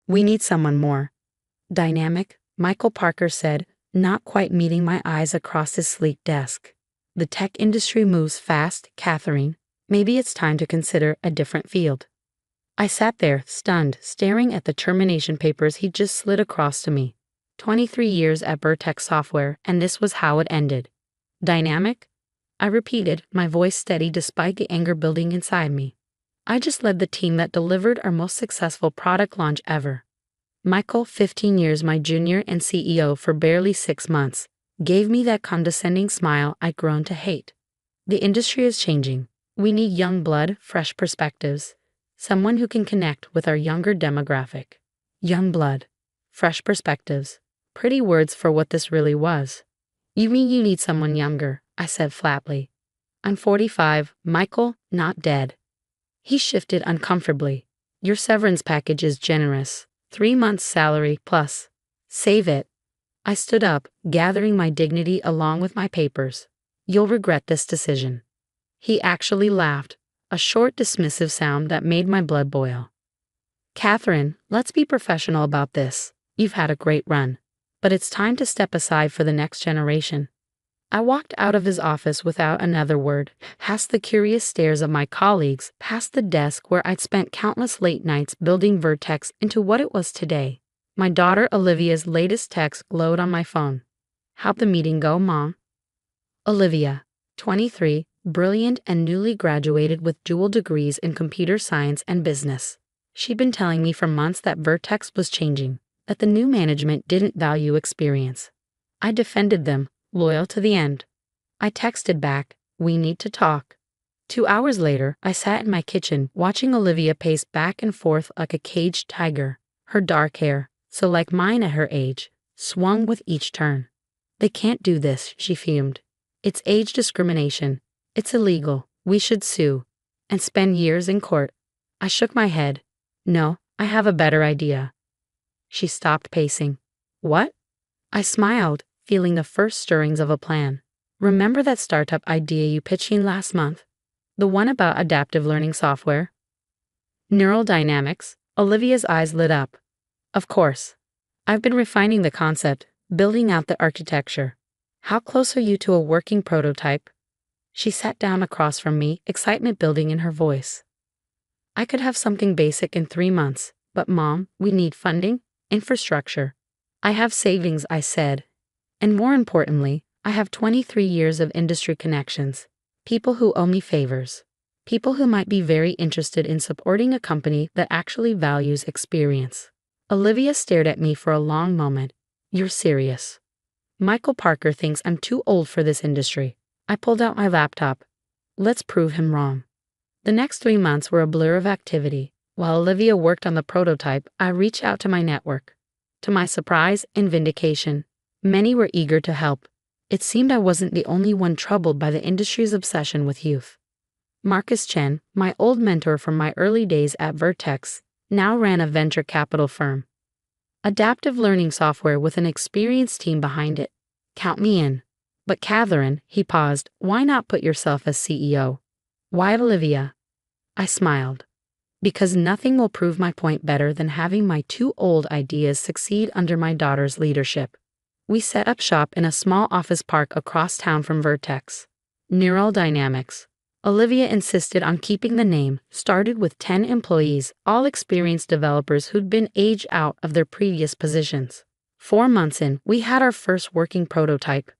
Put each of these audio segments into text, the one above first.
We need someone more dynamic, Michael Parker said, not quite meeting my eyes across his sleek desk. The tech industry moves fast, Catherine. Maybe it's time to consider a different field. I sat there, stunned, staring at the termination papers he just slid across to me. 23 years at Vertex Software, and this was how it ended. Dynamic? I repeated, my voice steady despite the anger building inside me. I just led the team that delivered our most successful product launch ever. Michael, 15 years my junior and CEO for barely 6 months, gave me that condescending smile I'd grown to hate. The industry is changing. We need young blood, fresh perspectives. Someone who can connect with our younger demographic. Young blood. Fresh perspectives. Pretty words for what this really was. You mean you need someone younger, I said flatly. I'm 45, Michael, not dead. He shifted uncomfortably. Your severance package is generous. 3 months' salary plus. Save it. I stood up, gathering my dignity along with my papers. You'll regret this decision. He actually laughed, a short dismissive sound that made my blood boil. Catherine, let's be professional about this. You've had a great run. But it's time to step aside for the next generation. I walked out of his office without another word, past the curious stares of my colleagues, past the desk where I'd spent countless late nights building Vertex into what it was today. My daughter Olivia's latest text glowed on my phone. How'd the meeting go, Mom? Olivia, 23, brilliant and newly graduated with dual degrees in computer science and business. She'd been telling me for months that Vertex was changing, that the new management didn't value experience. I defended them, loyal to the end. I texted back, we need to talk. 2 hours later, I sat in my kitchen watching Olivia pace back and forth like a caged tiger. Her dark hair, so like mine at her age, swung with each turn. They can't do this, she fumed. It's age discrimination. It's illegal. We should sue. And spend years in court. I shook my head. No, I have a better idea. She stopped pacing. What? I smiled, feeling the first stirrings of a plan. Remember that startup idea you pitched me last month? The one about adaptive learning software? Neural dynamics? Olivia's eyes lit up. Of course. I've been refining the concept, building out the architecture. How close are you to a working prototype? She sat down across from me, excitement building in her voice. I could have something basic in 3 months, but Mom, we need funding, infrastructure. I have savings, I said. And more importantly, I have 23 years of industry connections. People who owe me favors. People who might be very interested in supporting a company that actually values experience. Olivia stared at me for a long moment. You're serious. Michael Parker thinks I'm too old for this industry. I pulled out my laptop. Let's prove him wrong. The next 3 months were a blur of activity. While Olivia worked on the prototype, I reached out to my network. To my surprise and vindication, many were eager to help. It seemed I wasn't the only one troubled by the industry's obsession with youth. Marcus Chen, my old mentor from my early days at Vertex, now ran a venture capital firm. Adaptive learning software with an experienced team behind it. Count me in. But Catherine, he paused, why not put yourself as CEO? Why Olivia? I smiled. Because nothing will prove my point better than having my 2 old ideas succeed under my daughter's leadership. We set up shop in a small office park across town from Vertex. Neural Dynamics. Olivia insisted on keeping the name, started with 10 employees, all experienced developers who'd been aged out of their previous positions. 4 months in, we had our first working prototype.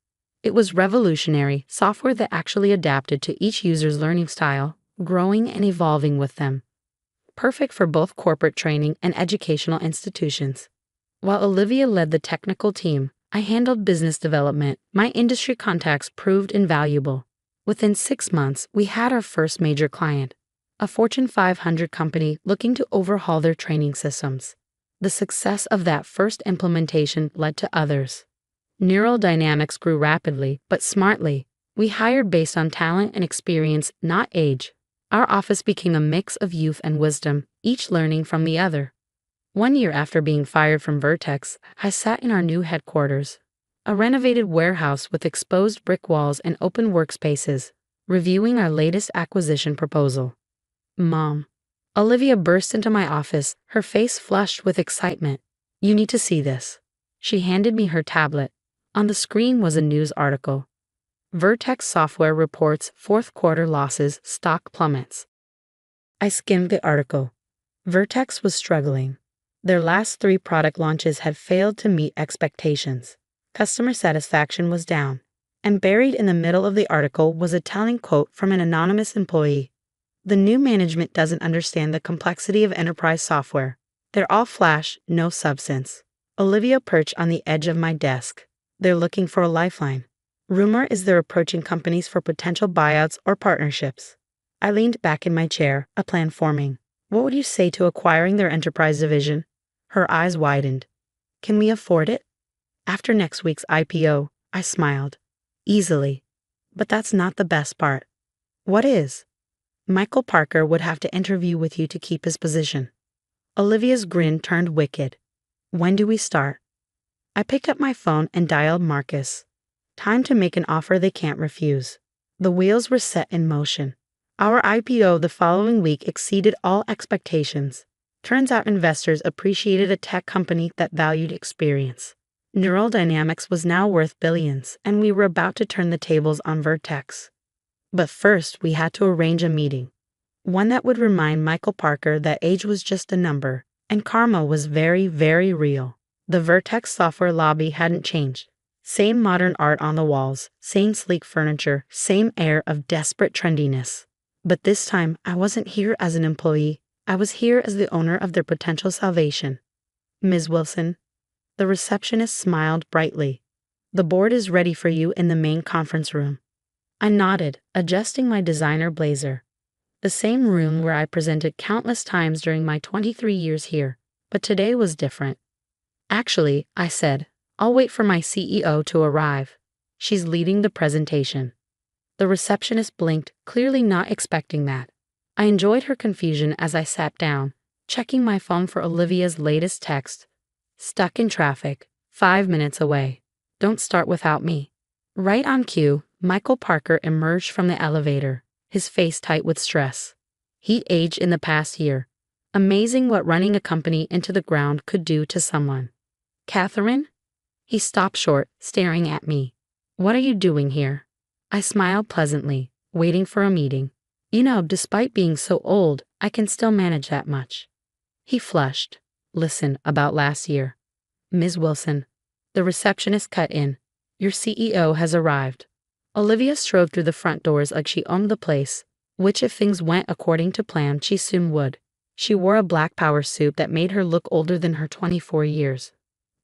It was revolutionary, software that actually adapted to each user's learning style, growing and evolving with them. Perfect for both corporate training and educational institutions. While Olivia led the technical team, I handled business development. My industry contacts proved invaluable. Within 6 months, we had our first major client, a Fortune 500 company looking to overhaul their training systems. The success of that first implementation led to others. Neural Dynamics grew rapidly, but smartly. We hired based on talent and experience, not age. Our office became a mix of youth and wisdom, each learning from the other. 1 year after being fired from Vertex, I sat in our new headquarters, a renovated warehouse with exposed brick walls and open workspaces, reviewing our latest acquisition proposal. Mom. Olivia burst into my office, her face flushed with excitement. You need to see this. She handed me her tablet. On the screen was a news article. Vertex Software reports fourth quarter losses, stock plummets. I skimmed the article. Vertex was struggling. Their last 3 product launches had failed to meet expectations. Customer satisfaction was down. And buried in the middle of the article was a telling quote from an anonymous employee. The new management doesn't understand the complexity of enterprise software. They're all flash, no substance. Olivia perched on the edge of my desk. They're looking for a lifeline. Rumor is they're approaching companies for potential buyouts or partnerships. I leaned back in my chair, a plan forming. What would you say to acquiring their enterprise division? Her eyes widened. Can we afford it? After next week's IPO, I smiled. Easily. But that's not the best part. What is? Michael Parker would have to interview with you to keep his position. Olivia's grin turned wicked. When do we start? I picked up my phone and dialed Marcus. Time to make an offer they can't refuse. The wheels were set in motion. Our IPO the following week exceeded all expectations. Turns out investors appreciated a tech company that valued experience. Neural Dynamics was now worth billions, and we were about to turn the tables on Vertex. But first, we had to arrange a meeting. One that would remind Michael Parker that age was just a number, and karma was very, very real. The Vertex software lobby hadn't changed. Same modern art on the walls, same sleek furniture, same air of desperate trendiness. But this time, I wasn't here as an employee. I was here as the owner of their potential salvation. Ms. Wilson. The receptionist smiled brightly. The board is ready for you in the main conference room. I nodded, adjusting my designer blazer. The same room where I presented countless times during my 23 years here, but today was different. Actually, I said, I'll wait for my CEO to arrive. She's leading the presentation. The receptionist blinked, clearly not expecting that. I enjoyed her confusion as I sat down, checking my phone for Olivia's latest text. Stuck in traffic, 5 minutes away. Don't start without me. Right on cue, Michael Parker emerged from the elevator, his face tight with stress. He'd aged in the past year. Amazing what running a company into the ground could do to someone. Catherine? He stopped short, staring at me. What are you doing here? I smiled pleasantly, waiting for a meeting. You know, despite being so old, I can still manage that much. He flushed. Listen, about last year. Ms. Wilson. The receptionist cut in. Your CEO has arrived. Olivia strode through the front doors like she owned the place, which if things went according to plan, she soon would. She wore a black power suit that made her look older than her 24 years.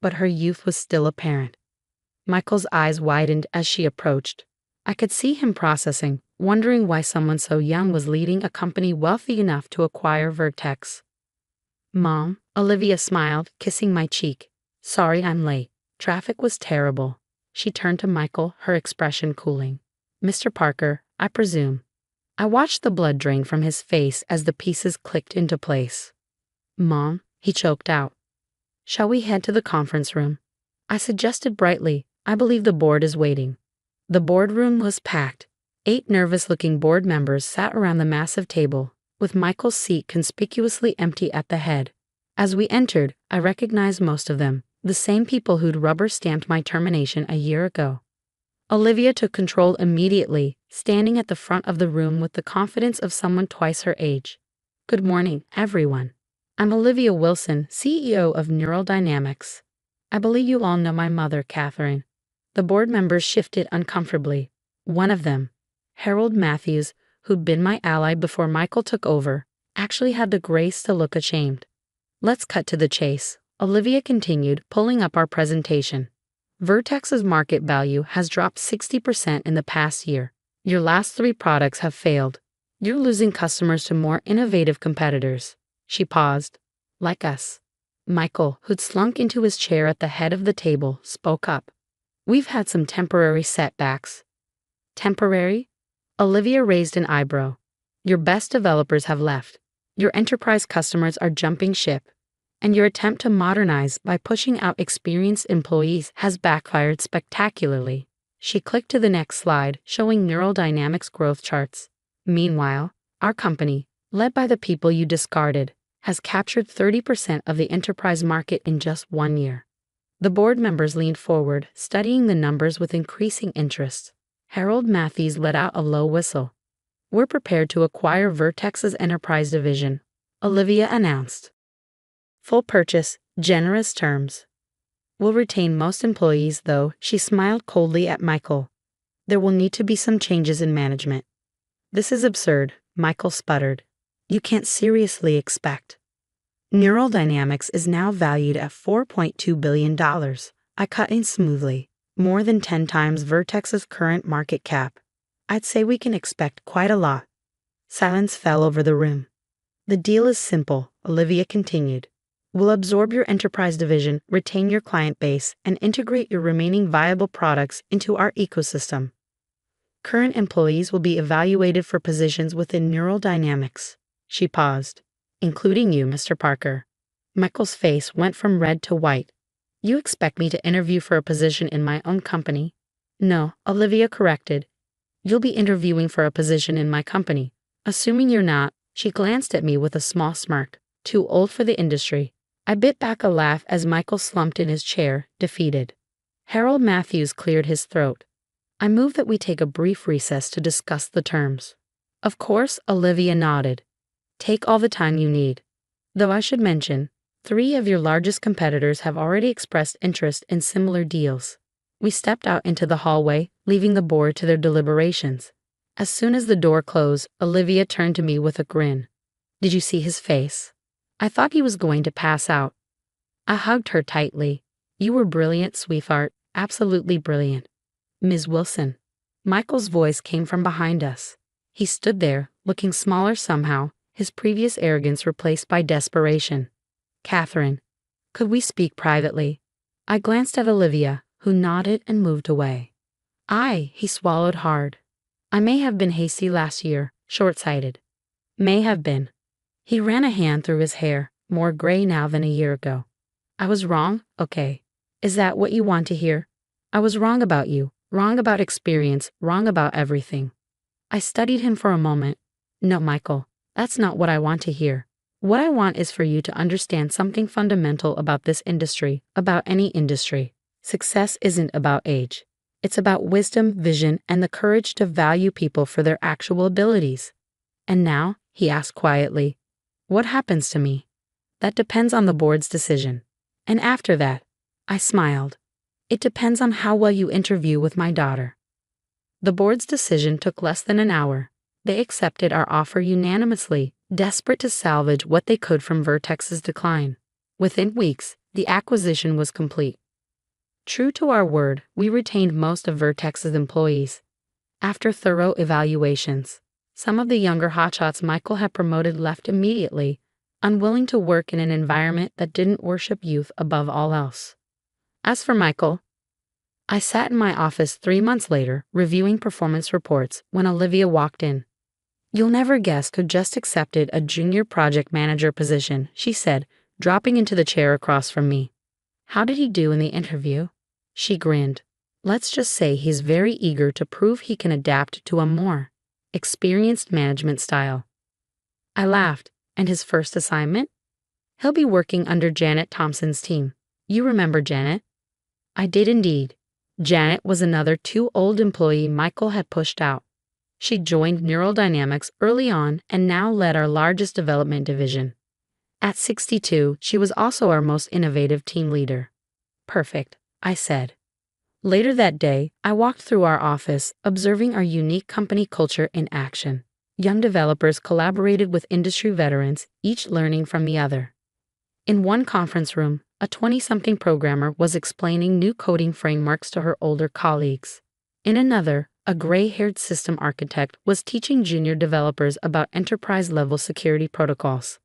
But her youth was still apparent. Michael's eyes widened as she approached. I could see him processing, wondering why someone so young was leading a company wealthy enough to acquire Vertex. Mom, Olivia smiled, kissing my cheek. Sorry I'm late. Traffic was terrible. She turned to Michael, her expression cooling. Mr. Parker, I presume. I watched the blood drain from his face as the pieces clicked into place. Mom, he choked out. Shall we head to the conference room? I suggested brightly. I believe the board is waiting. The boardroom was packed. 8 nervous-looking board members sat around the massive table, with Michael's seat conspicuously empty at the head. As we entered, I recognized most of them, the same people who'd rubber-stamped my termination a year ago. Olivia took control immediately, standing at the front of the room with the confidence of someone twice her age. Good morning, everyone. I'm Olivia Wilson, CEO of Neural Dynamics. I believe you all know my mother, Catherine. The board members shifted uncomfortably. One of them, Harold Matthews, who'd been my ally before Michael took over, actually had the grace to look ashamed. Let's cut to the chase, Olivia continued, pulling up our presentation. Vertex's market value has dropped 60% in the past year. Your last 3 products have failed. You're losing customers to more innovative competitors. She paused. Like us. Michael, who'd slunk into his chair at the head of the table, spoke up. We've had some temporary setbacks. Temporary? Olivia raised an eyebrow. Your best developers have left. Your enterprise customers are jumping ship. And your attempt to modernize by pushing out experienced employees has backfired spectacularly. She clicked to the next slide, showing Neural Dynamics growth charts. Meanwhile, our company, led by the people you discarded, has captured 30% of the enterprise market in just 1 year. The board members leaned forward, studying the numbers with increasing interest. Harold Matthews let out a low whistle. "We're prepared to acquire Vertex's enterprise division," Olivia announced. "Full purchase, generous terms. We'll retain most employees, though," she smiled coldly at Michael. "There will need to be some changes in management." "This is absurd," Michael sputtered. "You can't seriously expect." "Neural Dynamics is now valued at $4.2 billion. I cut in smoothly. More than 10 times Vertex's current market cap. I'd say we can expect quite a lot." Silence fell over the room. "The deal is simple," Olivia continued. "We'll absorb your enterprise division, retain your client base, and integrate your remaining viable products into our ecosystem. Current employees will be evaluated for positions within Neural Dynamics." She paused. "Including you, Mr. Parker." Michael's face went from red to white. "You expect me to interview for a position in my own company?" "No," Olivia corrected. "You'll be interviewing for a position in my company. Assuming you're not." She glanced at me with a small smirk. "Too old for the industry." I bit back a laugh as Michael slumped in his chair, defeated. Harold Matthews cleared his throat. "I move that we take a brief recess to discuss the terms." "Of course," Olivia nodded. "Take all the time you need. Though I should mention, 3 of your largest competitors have already expressed interest in similar deals." We stepped out into the hallway, leaving the board to their deliberations. As soon as the door closed, Olivia turned to me with a grin. "Did you see his face? I thought he was going to pass out." I hugged her tightly. "You were brilliant, sweetheart, absolutely brilliant." "Ms. Wilson." Michael's voice came from behind us. He stood there, looking smaller somehow, his previous arrogance replaced by desperation. "Catherine, could we speak privately?" I glanced at Olivia, who nodded and moved away. He swallowed hard. "I may have been hasty last year, short-sighted." "May have been." He ran a hand through his hair, more gray now than a year ago. "I was wrong? Okay. Is that what you want to hear? I was wrong about you, wrong about experience, wrong about everything." I studied him for a moment. "No, Michael, that's not what I want to hear. What I want is for you to understand something fundamental about this industry, about any industry. Success isn't about age. It's about wisdom, vision, and the courage to value people for their actual abilities." "And now," he asked quietly, "what happens to me?" "That depends on the board's decision." "And after that?" I smiled. "It depends on how well you interview with my daughter." The board's decision took less than an hour. They accepted our offer unanimously, desperate to salvage what they could from Vertex's decline. Within weeks, the acquisition was complete. True to our word, we retained most of Vertex's employees. After thorough evaluations, some of the younger hotshots Michael had promoted left immediately, unwilling to work in an environment that didn't worship youth above all else. As for Michael, I sat in my office 3 months later, reviewing performance reports, when Olivia walked in. "You'll never guess who just accepted a junior project manager position," she said, dropping into the chair across from me. "How did he do in the interview?" She grinned. "Let's just say he's very eager to prove he can adapt to a more experienced management style." I laughed. "And his first assignment?" "He'll be working under Janet Thompson's team. You remember Janet?" I did indeed. Janet was another too-old employee Michael had pushed out. She joined Neural Dynamics early on and now led our largest development division. At 62, she was also our most innovative team leader. "Perfect," I said. Later that day, I walked through our office, observing our unique company culture in action. Young developers collaborated with industry veterans, each learning from the other. In one conference room, a 20-something programmer was explaining new coding frameworks to her older colleagues. In another, a gray-haired system architect was teaching junior developers about enterprise-level security protocols.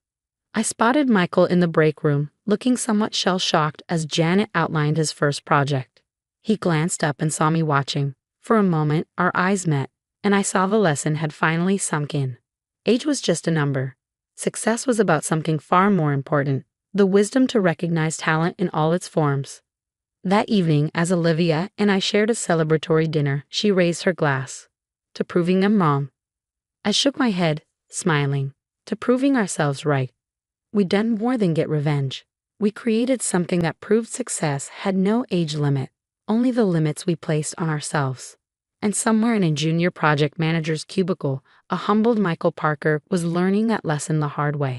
I spotted Michael in the break room, looking somewhat shell-shocked as Janet outlined his first project. He glanced up and saw me watching. For a moment, our eyes met, and I saw the lesson had finally sunk in. Age was just a number. Success was about something far more important: the wisdom to recognize talent in all its forms. That evening, as Olivia and I shared a celebratory dinner, she raised her glass. "To proving them wrong." I shook my head, smiling. to proving ourselves right. We done more than get revenge. We created something that proved success had no age limit, only the limits we placed on ourselves. And somewhere in a junior project manager's cubicle, a humbled Michael Parker was learning that lesson the hard way.